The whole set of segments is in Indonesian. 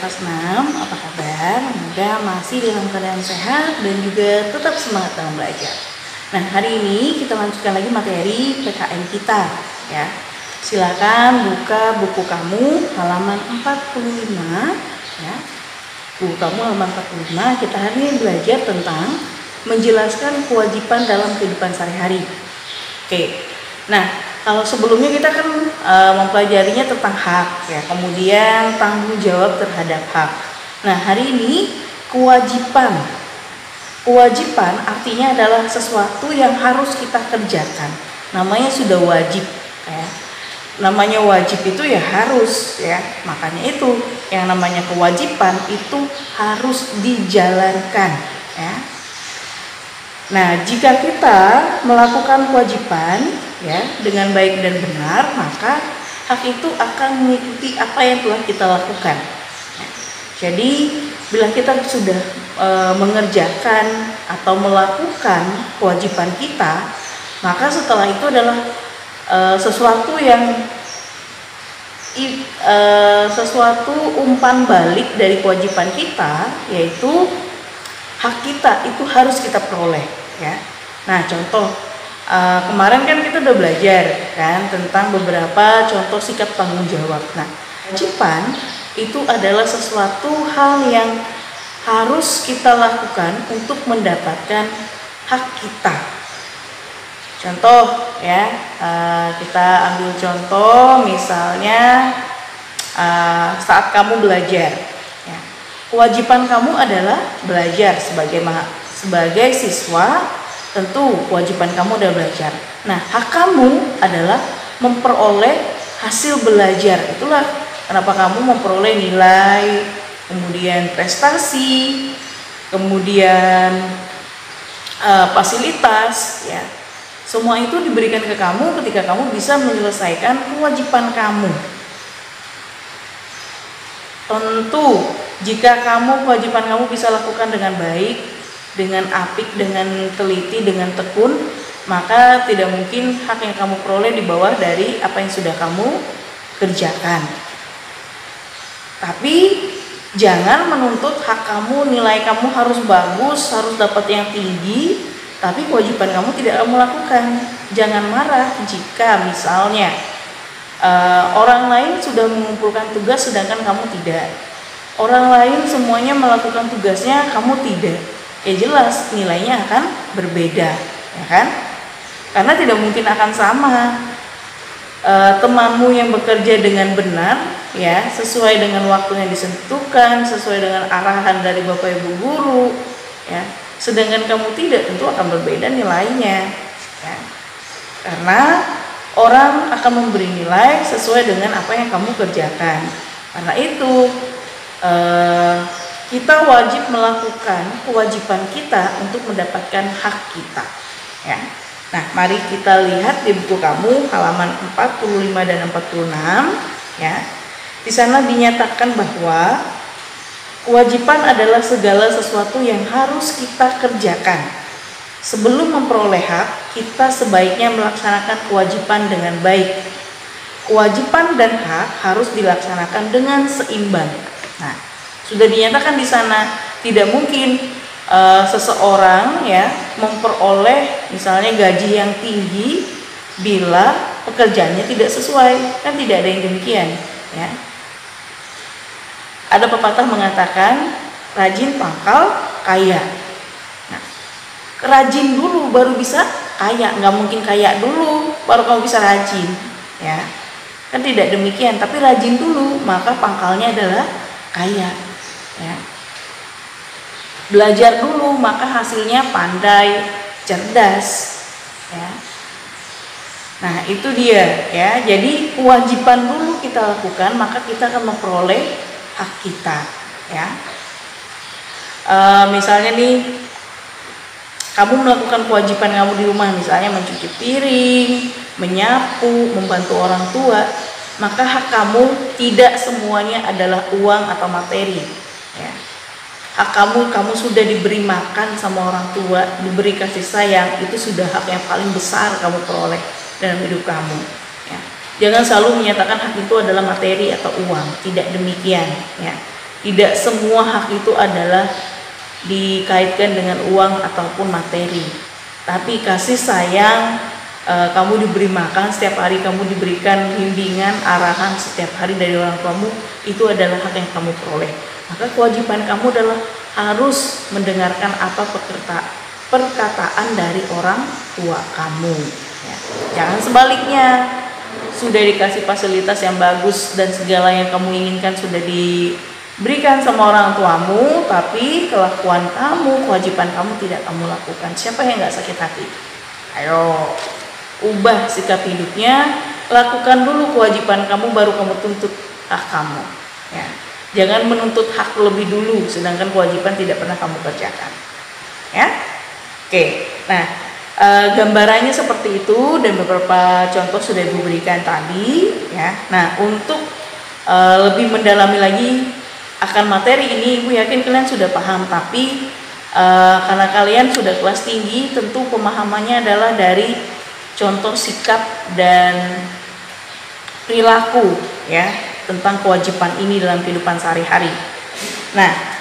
kelas 6, apa kabar? Semoga masih dalam keadaan sehat dan juga tetap semangat dalam belajar. Nah, hari ini kita lanjutkan lagi materi PKN kita ya. Silakan buka buku kamu halaman 45 ya. Buku kamu halaman 45, kita hari ini belajar tentang menjelaskan kewajiban dalam kehidupan sehari-hari. Oke. Nah, kalau sebelumnya kita kan mempelajarinya tentang hak ya, kemudian tanggung jawab terhadap hak. Nah, hari ini kewajiban. Kewajiban artinya adalah sesuatu yang harus kita kerjakan. Namanya sudah wajib ya. Namanya wajib itu ya harus ya. Makanya itu yang namanya kewajiban itu harus dijalankan ya. Nah, jika kita melakukan kewajiban ya dengan baik dan benar, maka hak itu akan mengikuti apa yang telah kita lakukan. Jadi, bila kita sudah mengerjakan atau melakukan kewajiban kita, maka setelah itu adalah sesuatu yang sesuatu umpan balik dari kewajiban kita, yaitu hak kita itu harus kita peroleh ya. Nah, contoh kemarin kan kita udah belajar kan tentang beberapa contoh sikap tanggung jawab. Nah, kewajiban itu adalah sesuatu hal yang harus kita lakukan untuk mendapatkan hak kita. Contoh ya, kita ambil contoh misalnya saat kamu belajar. Kewajiban kamu adalah belajar sebagai siswa, tentu kewajiban kamu adalah belajar. Nah, hak kamu adalah memperoleh hasil belajar. Itulah kenapa kamu memperoleh nilai, kemudian prestasi, kemudian fasilitas ya. Semua itu diberikan ke kamu ketika kamu bisa menyelesaikan kewajiban kamu. Tentu jika kewajiban kamu bisa lakukan dengan baik, dengan apik, dengan teliti, dengan tekun, maka tidak mungkin hak yang kamu peroleh di bawah dari apa yang sudah kamu kerjakan. Tapi jangan menuntut hak kamu, nilai kamu harus bagus, harus dapat yang tinggi, tapi kewajiban kamu tidak kamu lakukan. Jangan marah jika misalnya orang lain sudah mengumpulkan tugas sedangkan kamu tidak. Orang lain semuanya melakukan tugasnya, kamu tidak. Ya jelas nilainya akan berbeda, ya kan? Karena tidak mungkin akan sama. Temanmu yang bekerja dengan benar, ya, sesuai dengan waktu yang ditentukan, sesuai dengan arahan dari Bapak Ibu guru, ya. Sedangkan kamu tidak, tentu akan berbeda nilainya, ya. Karena orang akan memberi nilai sesuai dengan apa yang kamu kerjakan. Karena itu kita wajib melakukan kewajiban kita untuk mendapatkan hak kita ya. Nah, mari kita lihat di buku kamu halaman 45 dan 46 ya. Di sana dinyatakan bahwa kewajiban adalah segala sesuatu yang harus kita kerjakan. Sebelum memperoleh hak, kita sebaiknya melaksanakan kewajiban dengan baik. Kewajiban dan hak harus dilaksanakan dengan seimbang. Nah, sudah dinyatakan di sana tidak mungkin seseorang ya memperoleh misalnya gaji yang tinggi bila pekerjaannya tidak sesuai, kan tidak ada yang demikian ya. Ada pepatah mengatakan rajin pangkal kaya. Nah, rajin dulu baru bisa kaya, nggak mungkin kaya dulu baru kamu bisa rajin ya. Kan tidak demikian, tapi rajin dulu maka pangkalnya adalah kaya ya. Belajar dulu maka hasilnya pandai, cerdas ya. Nah, itu dia ya. Jadi kewajiban dulu kita lakukan maka kita akan memperoleh hak kita ya. Misalnya nih kamu melakukan kewajiban kamu di rumah, misalnya mencuci piring, menyapu, membantu orang tua, maka hak kamu tidak semuanya adalah uang atau materi ya. Hak kamu sudah diberi makan sama orang tua, diberi kasih sayang, itu sudah hak yang paling besar kamu peroleh dalam hidup kamu ya. Jangan selalu menyatakan hak itu adalah materi atau uang, tidak demikian ya. Tidak semua hak itu adalah dikaitkan dengan uang ataupun materi. Tapi kasih sayang, kamu diberi makan setiap hari, kamu diberikan bimbingan, arahan setiap hari dari orang tuamu, itu adalah hak yang kamu peroleh. Maka kewajiban kamu adalah harus mendengarkan apa perkataan dari orang tua kamu. Ya. Jangan sebaliknya, sudah dikasih fasilitas yang bagus dan segala yang kamu inginkan sudah diberikan sama orang tuamu, tapi kelakuan kamu, kewajiban kamu tidak kamu lakukan. Siapa yang nggak sakit hati? Ayo, ubah sikap hidupnya, lakukan dulu kewajiban kamu, baru kamu tuntut hak kamu. Ya. Jangan menuntut hak lebih dulu, sedangkan kewajiban tidak pernah kamu kerjakan. Ya, oke. Nah, gambarannya seperti itu dan beberapa contoh sudah diberikan tadi. Ya. Nah, untuk lebih mendalami lagi akan materi ini, Ibu yakin kalian sudah paham. Tapi karena kalian sudah kelas tinggi, tentu pemahamannya adalah dari contoh sikap dan perilaku, ya, tentang kewajiban ini dalam kehidupan sehari-hari. Nah,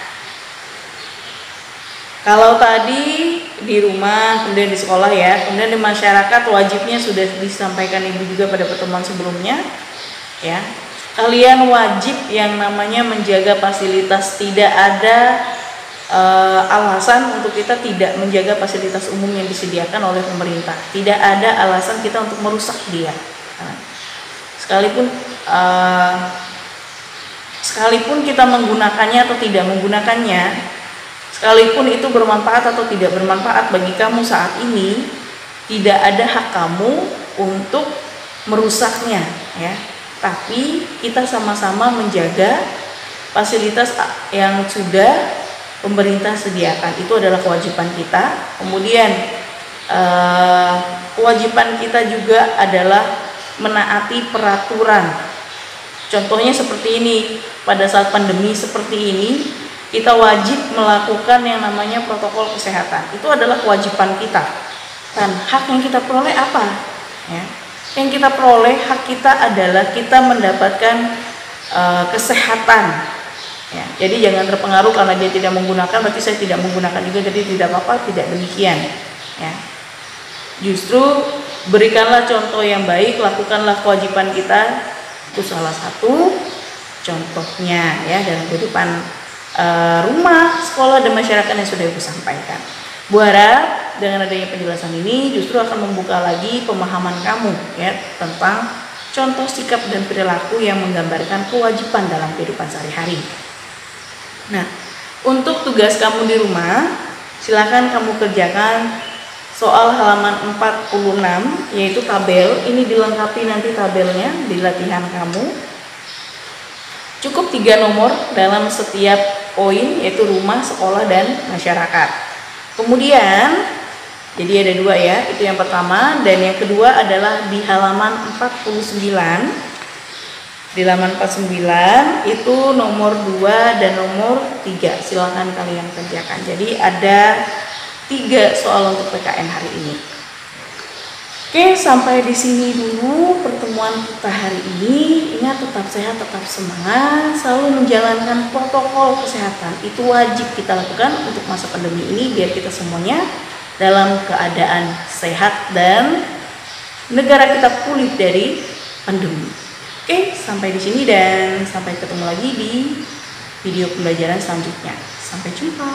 kalau tadi di rumah, kemudian di sekolah, ya, kemudian di masyarakat, wajibnya sudah disampaikan Ibu juga pada pertemuan sebelumnya, ya. Kalian wajib yang namanya menjaga fasilitas. Tidak ada alasan untuk kita tidak menjaga fasilitas umum yang disediakan oleh pemerintah. Tidak ada alasan kita untuk merusak dia. Sekalipun kita menggunakannya atau tidak menggunakannya, sekalipun itu bermanfaat atau tidak bermanfaat bagi kamu saat ini, tidak ada hak kamu untuk merusaknya, ya. Tapi kita sama-sama menjaga fasilitas yang sudah pemerintah sediakan. Itu adalah kewajiban kita. Kemudian kewajiban kita juga adalah menaati peraturan. Contohnya seperti ini, pada saat pandemi seperti ini, kita wajib melakukan yang namanya protokol kesehatan. Itu adalah kewajiban kita. Dan hak yang kita peroleh apa? Ya. Yang kita peroleh, hak kita adalah kita mendapatkan kesehatan. Ya. Jadi jangan terpengaruh karena dia tidak menggunakan, berarti saya tidak menggunakan juga, jadi tidak apa-apa, tidak demikian. Ya. Justru berikanlah contoh yang baik, lakukanlah kewajiban kita. Itu salah satu contohnya, ya, dalam kehidupan rumah, sekolah, dan masyarakat yang sudah Ibu sampaikan. Bu harap dengan adanya penjelasan ini justru akan membuka lagi pemahaman kamu, ya, tentang contoh sikap dan perilaku yang menggambarkan kewajiban dalam kehidupan sehari-hari. Nah, untuk tugas kamu di rumah, silakan kamu kerjakan soal halaman 46, yaitu tabel. Ini dilengkapi nanti tabelnya di latihan kamu. Cukup 3 nomor dalam setiap poin, yaitu rumah, sekolah, dan masyarakat. Kemudian, jadi ada 2, ya, itu yang pertama, dan yang kedua adalah di halaman 49. Di halaman 49 itu nomor 2 dan nomor 3. Silakan kalian kerjakan. Jadi ada 3 soal untuk PKN hari ini. Oke, sampai di sini dulu pertemuan kita hari ini. Ingat, tetap sehat, tetap semangat, selalu menjalankan protokol kesehatan. Itu wajib kita lakukan untuk masa pandemi ini biar kita semuanya dalam keadaan sehat dan negara kita pulih dari pandemi. Oke, sampai di sini dan sampai ketemu lagi di video pembelajaran selanjutnya. Sampai jumpa.